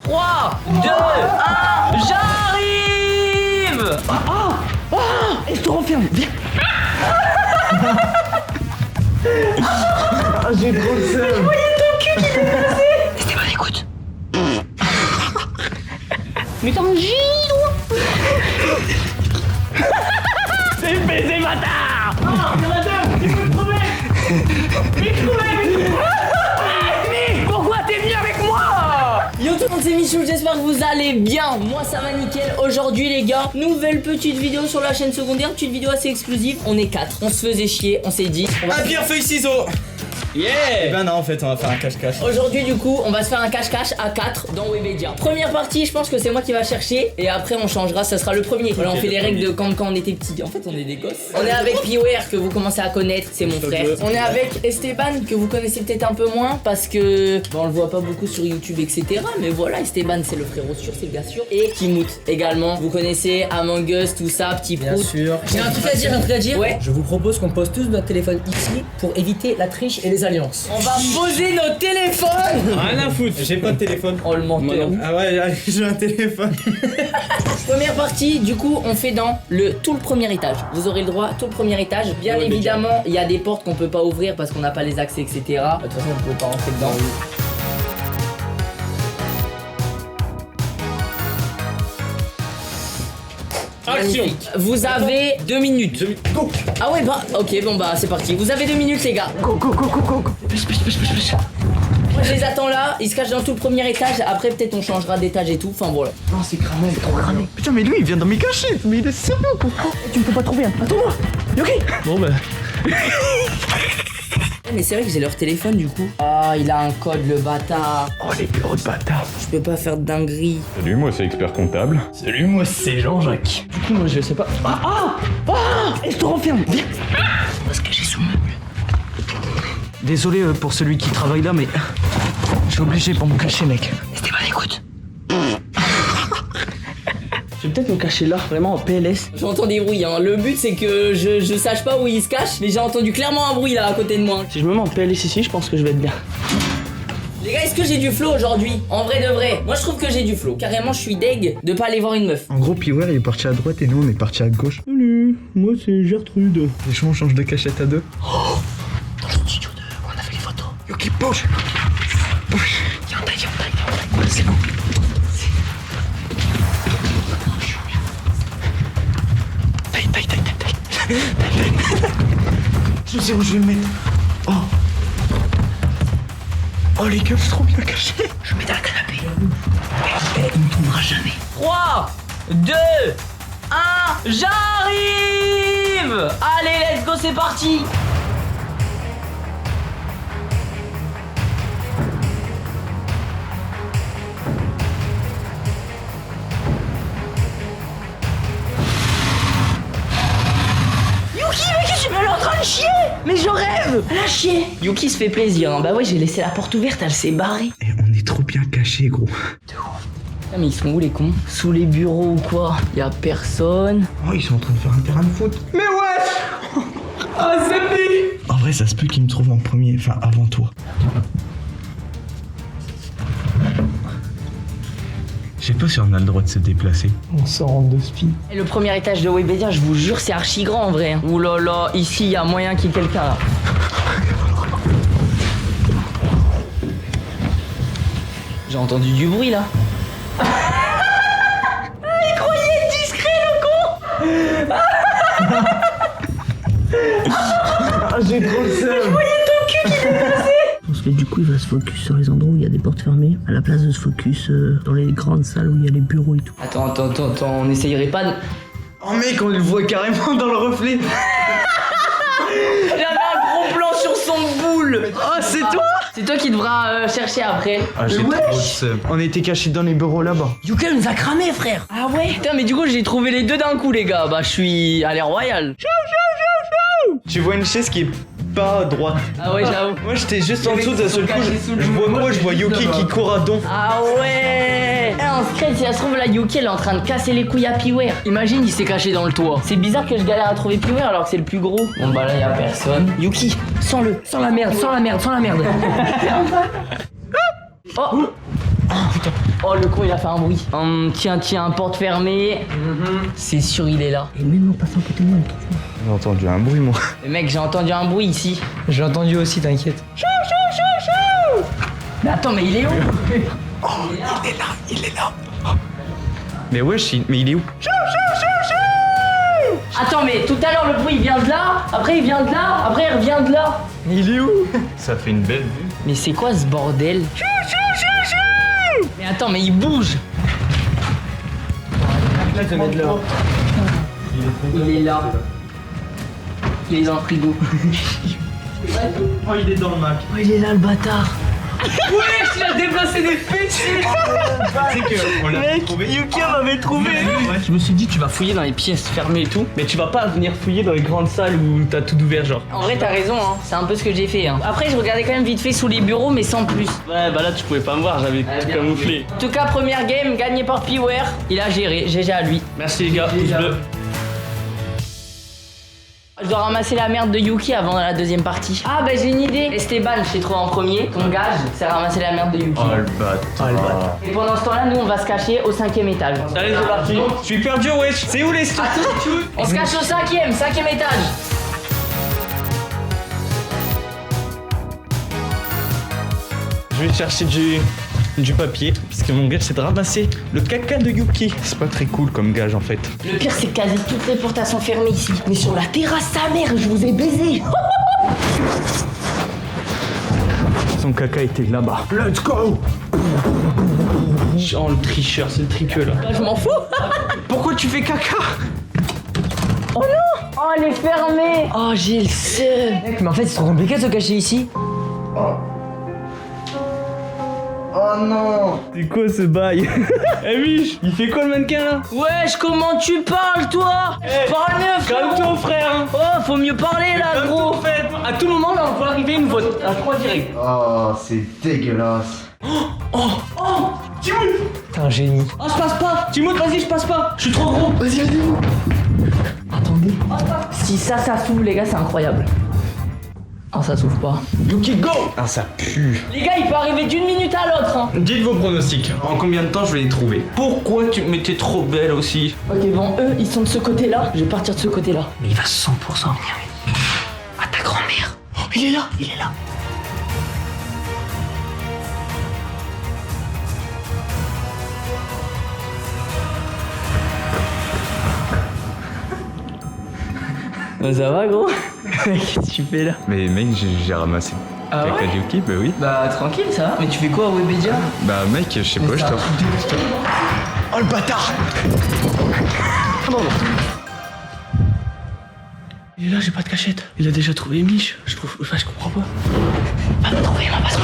3, 2, 1, j'arrive. Et je te renferme, viens. J'ai trop le seum. Je voyais ton cul qui était cassé. Esteban, écoute. Mais t'as un giro. C'est baisé, bâtard. Mais pourquoi t'es venu avec moi? Yo tout le monde, c'est Michou, j'espère que vous allez bien. Moi ça va nickel. Aujourd'hui les gars, nouvelle petite vidéo sur la chaîne secondaire. Petite vidéo assez exclusive. On est 4, on se faisait chier, on s'est dit Ah, pierre, feuille, ciseaux. Yeah. Eh ben non, en fait on va faire un cache-cache. Aujourd'hui du coup on va se faire un cache-cache à 4 dans Webedia. Première partie, je pense que c'est moi qui va chercher. Et après on changera, ça sera le premier. Voilà, on fait les règles de quand on était petit. En fait on est des gosses. On est avec Piware que vous commencez à connaître, c'est mon frère. On est avec Esteban que vous connaissez peut-être un peu moins parce que on le voit pas beaucoup sur YouTube etc. Mais voilà, Esteban c'est le frérot sûr, c'est le gars sûr. Et Timout également, vous connaissez Among Us, tout ça, petit Bien prout. sûr. J'ai un truc à dire, un truc à dire. Ouais. Je vous propose qu'on pose tous notre téléphone ici pour éviter la triche et les alliances. On va poser nos téléphones. Rien à foutre. J'ai pas de téléphone. Oh le menteur. Ah ouais, j'ai un téléphone. Première partie, du coup, on fait dans tout le premier étage. Vous aurez le droit, tout le premier étage. Bien Ouais, évidemment, il y a des portes qu'on peut pas ouvrir parce qu'on n'a pas les accès, etc. De toute façon, on peut pas rentrer dedans. Action. Magnifique. Vous avez 2 minutes. Go. Ah ouais, bah, ok, bon bah, c'est parti. Vous avez 2 minutes, les gars. Go. Moi, je les attends là. Ils se cachent dans tout le premier étage. Après, peut-être on changera d'étage et tout. Enfin, voilà. Non, c'est cramé, c'est trop cramé. Putain, mais lui il vient dans mes cachettes. Mais il est sérieux quoi. Tu me peux pas trouver, hein. Attends-moi. Ok. Bon bah. Mais c'est vrai que j'ai leur téléphone, du coup. Ah, il a un code, le bâtard. Oh les bureaux de bâtard. Je peux pas faire de dinguerie. Salut, moi c'est expert comptable. Salut, moi c'est Jean-Jacques. Du coup, moi, je sais pas. Et je te renferme, viens. On va se cacher sous le meuble. Désolé pour celui qui travaille là, mais je suis obligé pour me cacher, mec. Esteban, écoute. Je vais peut-être me cacher là, vraiment en PLS. J'entends des bruits, hein. Le but c'est que je sache pas où il se cache, mais j'ai entendu clairement un bruit là à côté de moi. Si je me mets en PLS ici, je pense que je vais être bien. Les gars, est-ce que j'ai du flow aujourd'hui? En vrai de vrai. Moi je trouve que j'ai du flow. Carrément, je suis deg de pas aller voir une meuf. En gros, Piware il est parti à droite et nous on est parti à gauche. Salut, moi c'est Gertrude. Les gens on change de cachette à deux. Dans le studio de où on a fait les photos. Yoki, bouge. Bouge. Viens, taille. C'est bon. Je sais où je vais le mettre. Oh les gars, c'est trop bien caché. Je me mets dans le canapé. On ne tombera jamais. 3, 2, 1, j'arrive. Allez, let's go, c'est parti. Elle est en train de chier. Mais je rêve. Elle a chié. Yuki se fait plaisir, hein. Bah ouais, j'ai laissé la porte ouverte, elle s'est barrée. Et on est trop bien caché, gros. Ah mais ils sont où les cons? Sous les bureaux ou quoi? Y'a personne. Oh, ils sont en train de faire un terrain de foot. Mais wesh. Ah c'est pire. En vrai, ça se peut qu'ils me trouvent en premier, enfin avant toi. Je sais pas si on a le droit de se déplacer. On sort en deux spies. Et le premier étage de Webedia, je vous jure, c'est archi grand en vrai. Ouh là là, ici il y a moyen qu'il y ait quelqu'un là. J'ai entendu du bruit là. Il croyait être discret le con. J'ai trop le seum. Je voyais ton cul qui était cassé. Parce que du coup, il va se focus sur les endroits où il y a des portes fermées, à la place de se focus dans les grandes salles où il y a les bureaux et tout. Attends, on essayerait pas de... Oh mec, on le voit carrément dans le reflet. J'avais un gros plan sur son boule. Oh c'est toi. C'est toi qui devras chercher après. Ah, j'ai trop le seum. On était cachés dans les bureaux là-bas. Yuka nous a cramé frère. Ah ouais. Putain mais du coup j'ai trouvé les deux d'un coup les gars. Bah je suis à l'air royal. Tu vois une chaise qui est pas droite. Ah ouais j'avoue. Moi j'étais juste en dessous, d'un seul coup, Caché sous le je vois boule. quoi? Je vois Yuki qui court à don. Ah ouais. En secret si ça se trouve là Yuki elle est en train de casser les couilles à Piware. Imagine il s'est caché dans le toit. C'est bizarre que je galère à trouver Piware alors que c'est le plus gros. Bon bah là y a personne. Yuki, sens-le. Sans la merde. Oh. Putain. Oh, le con, il a fait un bruit. Tiens, porte fermée. C'est sûr, il est là. Et même en passant à côté de moi, il trouve pas. J'ai entendu un bruit, moi. Mais mec, j'ai entendu un bruit ici. J'ai entendu aussi, t'inquiète. Mais attends, mais il est où? Mais wesh, mais il est où? Attends, mais tout à l'heure, le bruit, il vient de là. Après, il vient de là. Après, il revient de là. Il est où? Ça fait une belle vue. Mais c'est quoi ce bordel? Mais attends, mais il bouge. Là, je vais mettre là. Il est là. Il est dans le frigo. Oh, il est dans le Mac. Oh, il est là, le bâtard. Wesh, il a déplacé des fessiers. C'est que on l'a trouvé. Yukia m'avait trouvé. Je me suis dit, tu vas fouiller dans les pièces fermées et tout. Mais tu vas pas venir fouiller dans les grandes salles où t'as tout ouvert, genre. En vrai, t'as raison, hein. C'est un peu ce que j'ai fait. Hein. Après, je regardais quand même vite fait sous les bureaux, mais sans plus. Ouais, bah là, tu pouvais pas me voir, j'avais tout bien camouflé. En tout cas, première game gagnée par Piware. Il a géré, GG à lui. Merci les gars, pouce bleu. Je dois ramasser la merde de Yuki avant la deuxième partie. Ah bah j'ai une idée. Esteban, je t'ai trouvé en premier. Ton gage, c'est ramasser la merde de Yuki. Oh le bâtard. Et pendant ce temps-là, nous on va se cacher au 5e étage. Allez, c'est parti. Je suis perdu, wesh. C'est où les stocks? On se cache au 5e étage. Je vais chercher du papier, parce que mon gage c'est de ramasser le caca de Yuki. C'est pas très cool comme gage en fait. Le pire, c'est que quasi toutes les portes sont fermées ici. Mais sur la terrasse, sa mère, je vous ai baisé. Son caca était là-bas. Let's go. Oh le tricheur, c'est le triqueux là. Bah, je m'en fous. Pourquoi tu fais caca? Oh non. Oh, elle est fermée. Oh, j'ai le seum. Mec, mais en fait, c'est trop compliqué de se cacher ici. Oh non. C'est quoi ce bail? Eh Mich, il fait quoi le mannequin là? Wesh, comment tu parles, toi? Parle mieux, frérot. Calme-toi frère. Oh, faut mieux parler là, gros. À tout moment là, on peut arriver une vote. À 3 direct. Oh, c'est dégueulasse. T'es un génie. Oh, je passe pas. Timothée, vas-y, je passe pas. Je suis trop gros. Vas-y, allez. Attendez. Si ça s'ouvre, les gars, c'est incroyable. Ah, ça s'ouvre pas. Yuki, go. Ah, ça pue. Les gars, il peut arriver d'une minute à l'autre, hein. Dites vos pronostics. En combien de temps je vais les trouver? Pourquoi tu m'étais trop belle aussi? Ok, bon, eux, ils sont de ce côté-là. Je vais partir de ce côté-là. Mais il va 100% venir. À ta grand-mère. Oh, il est là, il est là. Bah, ça va, gros? Qu'est-ce que tu fais là? Mais mec, j'ai ramassé Ah le caca ouais de Yuki, bah oui. Bah, tranquille, ça va. Mais tu fais quoi à Webedia? Bah mec, je sais pas, je t'en Oh le bâtard. Il est là, j'ai pas de cachette. Il a déjà trouvé Mich. Je comprends pas. Va me trouver, ma passion.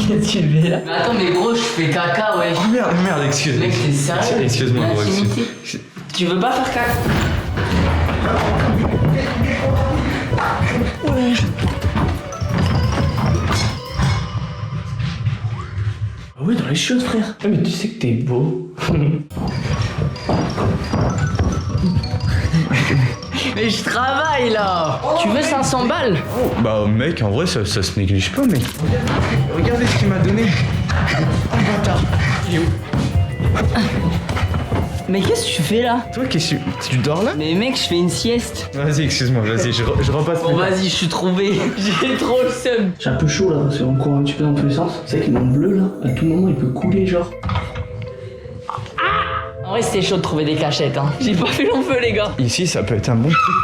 Qu'est-ce que tu fais là? Mais attends, mais gros, je fais caca, ouais. Oh merde, excuse-moi. Mec, t'es sérieux? Excuse-moi, gros. L'intimité. Tu veux pas faire caca? Ah ouais, dans les chiottes, frère. Ah, mais tu sais que t'es beau. Mais je travaille là. Tu veux 500 balles? Bah mec, en vrai, ça se néglige pas, mec. Regardez ce qu'il m'a donné. Oh bâtard. Il est où? Mais qu'est-ce que tu fais là? Toi, qu'est-ce que tu dors là? Mais mec, je fais une sieste. Vas-y, excuse-moi, vas-y, je repasse. Bon, vas-y, je suis trouvé. J'ai trop le seum. J'ai un peu chaud là, parce qu'on court un petit peu dans tous les sens. C'est vrai que mon bleu là, à tout moment il peut couler genre. En vrai, c'était chaud de trouver des cachettes, hein. J'ai pas fait long feu, les gars. Ici, ça peut être un bon truc.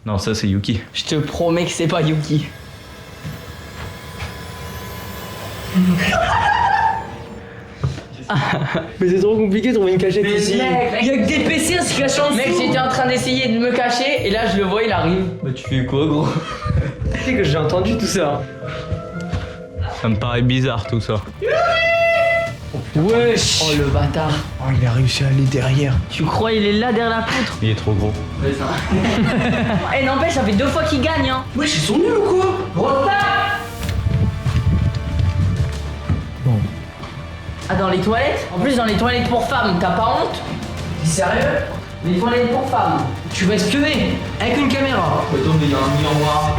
Non, ça, c'est Yuki. Je te promets que c'est pas Yuki. Mais c'est trop compliqué de trouver une cachette ici. Mec, Il y a que des PC à se cacher en dessous. Mec, j'étais en train d'essayer de me cacher, et là, je le vois, il arrive. Bah tu fais quoi gros? Tu sais que j'ai entendu tout ça. Ça me paraît bizarre tout ça. Wesh. Oh, le bâtard. Oh il a réussi à aller derrière. Tu crois il est là derrière la poutre? Il est trop gros. Eh, n'empêche, ça fait 2 fois qu'il gagne, hein. Wesh ils sont nuls ou quoi? Retard. Ah, dans les toilettes? En plus, dans les toilettes pour femmes, t'as pas honte? T'es sérieux? Les toilettes pour femmes. Tu vas espionner avec une caméra. Attends, mais il y a un miroir.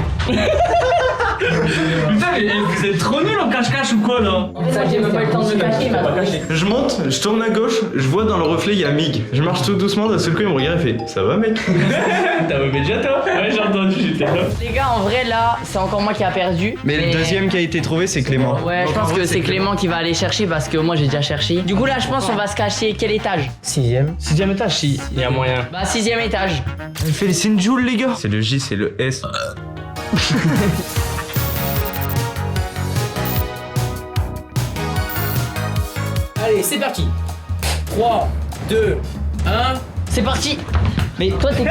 Putain, mais vous êtes trop nuls en cache-cache ou quoi là? En fait, ça, j'ai même pas eu le temps de me cacher, ma Je monte, je tourne à gauche, je vois dans le reflet il y a Mig. Je marche tout doucement, d'un seul coup il me regarde et fait ça va mec? T'as vu déjà toi? Ouais, j'ai entendu, j'étais là. Les gars, en vrai, là, c'est encore moi qui a perdu. Mais le deuxième qui a été trouvé c'est Clément. Ouais, je pense que c'est Clément qui va aller chercher parce que moi j'ai déjà cherché. Du coup, là, je pense qu'on va se cacher. Quel étage? 6ème. 6ème étage, si, il y a moyen. Bah, 6ème étage. Elle fait c'est une joule les gars. C'est le J, c'est le S. Allez, c'est parti. 3, 2, 1. C'est parti. Mais toi, t'es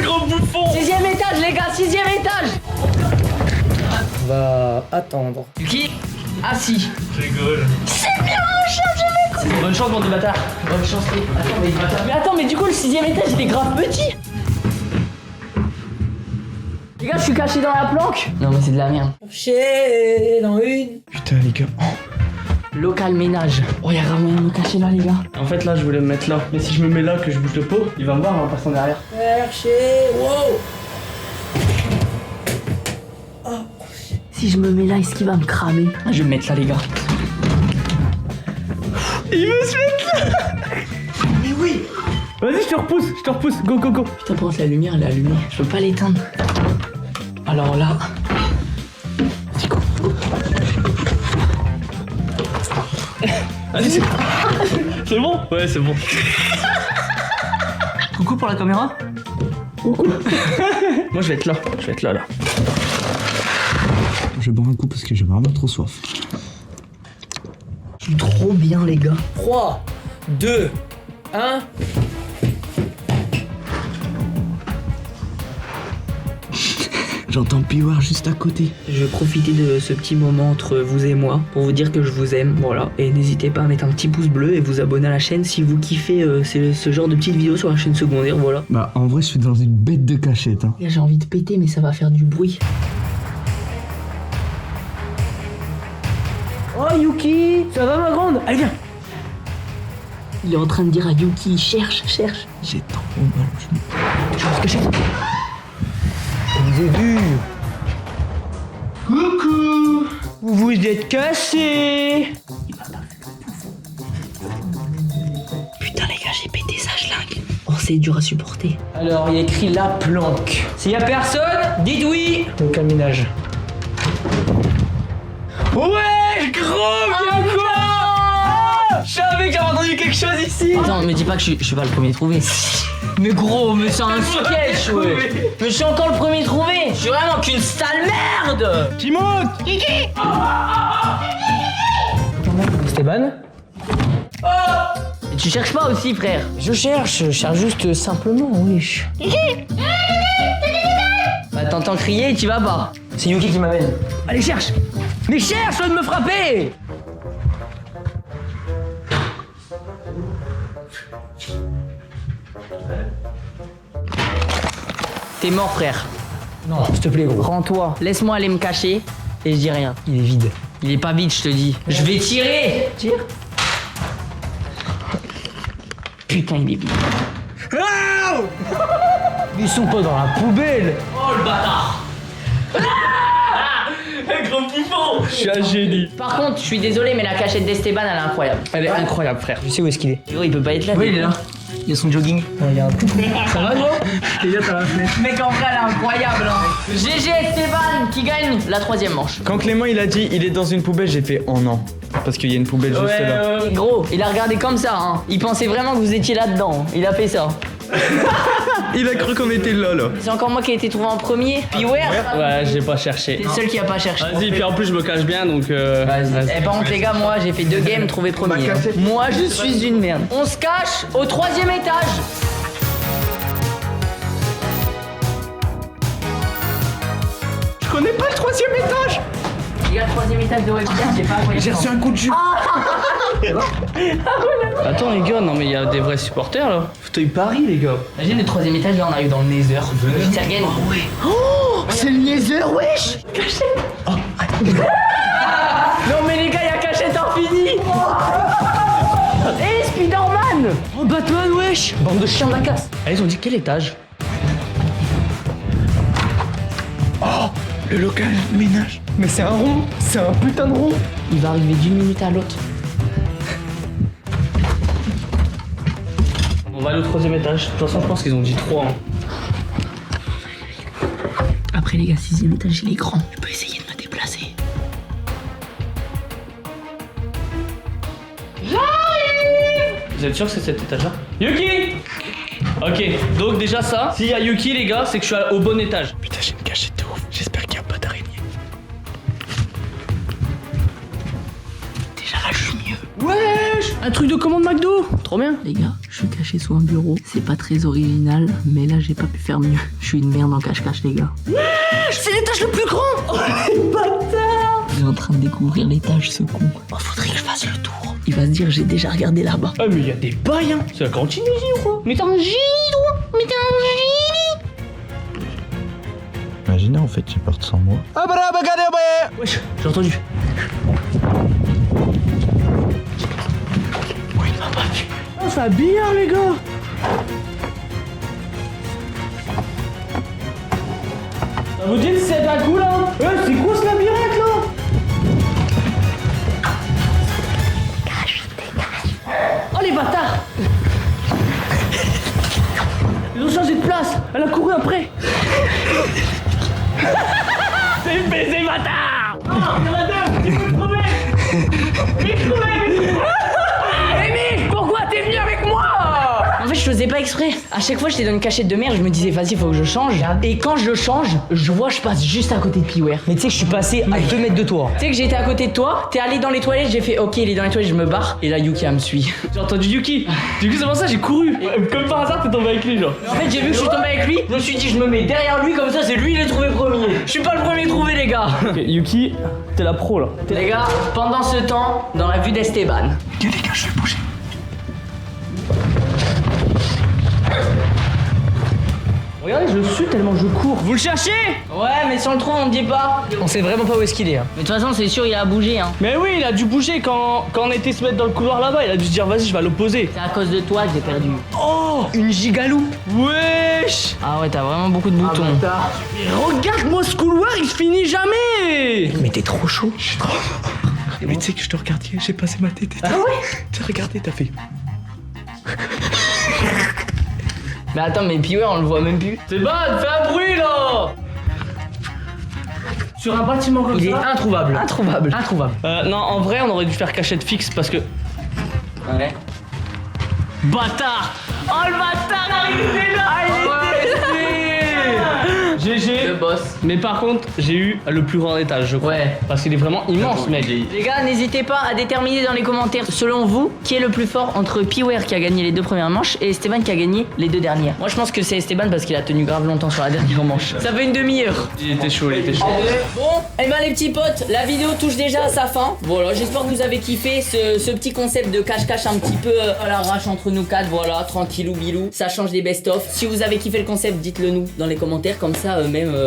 Gros bouffon! 6ème étage, les gars, 6ème étage. On va attendre. Yuki, assis. Je rigole. Bonne chance, bande de bâtards. Bonne chance, les. Mais attends, mais du coup, le 6ème étage, il est grave petit. Les gars, je suis caché dans la planque. Non, mais c'est de la merde. Chercher dans une. Putain les gars. Local ménage. Oh, y'a grave moyen de me cacher là, les gars. En fait, là, je voulais me mettre là. Mais si je me mets là, que je bouge le pot, il va me voir en passant derrière. Chercher. Wow. Si je me mets là, est-ce qu'il va me cramer? Je vais me mettre là, les gars. Il veut se mettre là! Mais oui. Vas-y, je te repousse, go, go, go. Putain, pour la lumière, elle est allumée. Je peux pas l'éteindre. Alors là. Vas-y, c'est bon? Ouais, c'est bon. Coucou pour la caméra. Moi, je vais être là, là. Je vais boire un coup parce que j'ai vraiment trop soif. Je suis trop bien, les gars. 3, 2, 1. J'entends Piware juste à côté. Je vais profiter de ce petit moment entre vous et moi pour vous dire que je vous aime, voilà. Et n'hésitez pas à mettre un petit pouce bleu et vous abonner à la chaîne si vous kiffez ce genre de petites vidéos sur la chaîne secondaire, voilà. Bah en vrai je suis dans une bête de cachette hein. Là, j'ai envie de péter mais ça va faire du bruit. Oh Yuki, ça va ma grande? Allez viens. Il est en train de dire à Yuki, cherche. J'ai trop mal au genou. Je vais se cacher. Je vous ai vu. Coucou. Vous êtes cassés. Putain les gars, j'ai pété ça, schlingue. Oh, c'est dur à supporter. Alors, il y a écrit la planque. S'il y a personne, dites oui. Donc, un ménage. Ouais, gros, bien quoi. Je savais que j'avais entendu quelque chose ici. Attends, me dis pas que je suis pas le premier trouvé. Mais gros, mais c'est un sketch, ouais. Mais je suis encore le premier trouvé. Je suis vraiment qu'une sale merde. Qui monte? Esteban. Et tu cherches pas aussi, frère? Je cherche juste simplement, wesh. Bah t'entends crier et tu vas pas. C'est Yuki qui m'amène. Allez, cherche. Mais cherche, au lieu de me frapper. T'es mort, frère. Non, s'il te plaît, gros. Rends-toi. Laisse-moi aller me cacher et je dis rien. Il est vide. Il est pas vide, je te dis. Je vais tirer. Tire. Putain, il est vide. Ils sont pas dans la poubelle. Oh le bâtard. Gros bouffon! Je suis un génie. Par contre, je suis désolé, mais la cachette d'Esteban, elle est incroyable. Elle est incroyable, frère. Je sais où est-ce qu'il est. Gros, il peut pas être là. Oui, il est là. Il a son jogging. Il y a un tout. Ça va, gros? Les gars, ça va faire. Mec, en vrai, elle est incroyable. Hein. GG Esteban qui gagne la 3ème manche. Quand Clément il a dit il est dans une poubelle, j'ai fait oh non. Parce qu'il y a une poubelle juste là. Gros, il a regardé comme ça. Hein. Il pensait vraiment que vous étiez là-dedans. Il a fait ça. Il a cru qu'on était là là. C'est encore moi qui ai été trouvé en premier. Puis ouais, Ouais, j'ai pas cherché. t'es le seul qui a pas cherché. Vas-y, puis en plus, je me cache bien donc. Eh par contre les gars, moi j'ai fait 2 games, trouvé premier. Hein. Moi je suis une merde. On se cache au 3ème étage. Je connais pas le 3ème étage. Les gars, 3ème étage de webcam, j'ai pas incroyable. J'ai reçu un coup de jus. Attends, les gars, non mais il y a des vrais supporters là. Fauteuil Paris les gars. Imagine le 3ème étage, là on arrive dans le Nether. Sergen. Oh, c'est le Nether, wesh. Non mais les gars, y'a cachette infinie. Eh Spider-Man. Oh Oh Batman, wesh. Bande de chiens de la casse. Ils ont dit quel étage? Oh, le local ménage. Mais c'est un rond, c'est un putain de rond. Il va arriver d'une minute à l'autre. On va aller au 3e étage. De toute façon, je pense qu'ils ont dit 3. Hein. Après les gars, 6e étage, il est grand. Je peux essayer de me déplacer. Vous êtes sûr que c'est cet étage-là? Yuki! Ok, donc déjà ça, s'il y a Yuki les gars, c'est que je suis au bon étage. Putain, j'ai une cachette de ouf. J'espère qu'il n'y a pas d'araignée. Déjà là, je suis mieux. Wesh! Un truc de commande McDo! Trop bien! Les gars, je suis caché sous un bureau. C'est pas très original, mais là, j'ai pas pu faire mieux. Je suis une merde en cache-cache, les gars. C'est l'étage le plus grand! Oh les bâtards! Il est en train de découvrir l'étage, ce con. Oh, faudrait que je fasse le tour. Il va se dire, j'ai déjà regardé là-bas. Ah mais il y a des bails hein! C'est la cantine ici ou quoi? Mais t'es un génie toi! Mais t'es un génie! Imaginez en fait, ils partent sans moi. Wesh, j'ai entendu. Oh, il m'a pas vu. Oh, ça billard les gars! Ça vous dit c'est un coup là? C'est quoi ce labyrinthe là? Oh les bâtards! Ils ont changé de place! Elle a couru après! C'est une baiser bâtard! Non, il y en a deux! Il faut le trouver! Amy, pourquoi t'es venu avec moi? En fait, je faisais pas exprès. À chaque fois, j'étais dans une cachette de merde, je me disais, vas-y, faut que je change. Et quand je change, je vois, je passe juste à côté de Piware. Mais tu sais que je suis passé à 2 mètres de toi. Tu sais que j'étais à côté de toi, t'es allé dans les toilettes, j'ai fait, ok, il est dans les toilettes, je me barre. Et là, Yuki, elle me suit. J'ai entendu Yuki. Du coup, c'est pour ça que j'ai couru. Comme par hasard, t'es tombé avec lui, genre. En fait, j'ai vu que je suis tombé avec lui, je me suis dit, je me mets derrière lui, comme ça, c'est lui, il est trouvé premier. Je suis pas le premier trouvé, les gars. Ok, Yuki, t'es la pro là. Les gars, pendant ce temps, dans la vue d'Esteban. Les gars, je vais bouger. Regardez, je suis tellement je cours. Vous le cherchez? Ouais, mais si on le trouve, on ne dit pas. On sait vraiment pas où est-ce qu'il est. Hein. Mais de toute façon, c'est sûr, il a bougé, hein. Mais oui, il a dû bouger quand on était se mettre dans le couloir là-bas. Il a dû se dire, vas-y, je vais à l'opposé. C'est à cause de toi que j'ai perdu. Oh, une gigaloupe. Wesh. Ah ouais, t'as vraiment beaucoup de boutons. Mais regarde-moi ce couloir, il se finit jamais. Mais t'es trop chaud. Je suis trop. Mais tu sais que je te regardais, j'ai passé ma tête. Ah ouais? T'as regardé, t'as fait. Mais attends, mais Piware, on le voit même plus. C'est bon, fais un bruit là. Sur un bâtiment comme ça. Il est introuvable. Introuvable. Non, en vrai, on aurait dû faire cachette fixe parce que. Ouais. Bâtard! Oh le bâtard! Il était là! GG! Le boss. Mais par contre, j'ai eu le plus grand étage, je crois. Ouais. Parce qu'il est vraiment immense, mec. Les gars, n'hésitez pas à déterminer dans les commentaires, selon vous, qui est le plus fort entre Piware qui a gagné les 2 premières manches et Esteban qui a gagné les 2 dernières. Moi, je pense que c'est Esteban parce qu'il a tenu grave longtemps sur la dernière manche. Ça fait une demi-heure. Il était chaud, il était chaud. Bon, et ben les petits potes, la vidéo touche déjà à sa fin. Voilà, j'espère que vous avez kiffé ce petit concept de cache-cache un petit peu à l'arrache entre nous 4. Voilà, tranquillou bilou. Ça change des best-of. Si vous avez kiffé le concept, dites-le nous dans les commentaires. Comme ça,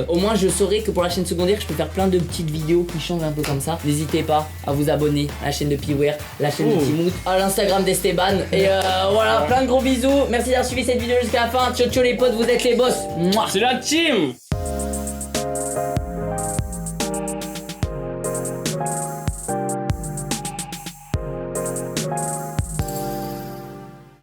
au moins, je saurai que pour la chaîne secondaire, je peux faire plein de petites vidéos qui changent un peu comme ça. N'hésitez pas à vous abonner à la chaîne de Piware, la chaîne de Timout, à l'Instagram d'Esteban. Et voilà, plein de gros bisous. Merci d'avoir suivi cette vidéo jusqu'à la fin. Ciao ciao les potes, vous êtes les boss. Mouah. C'est la team!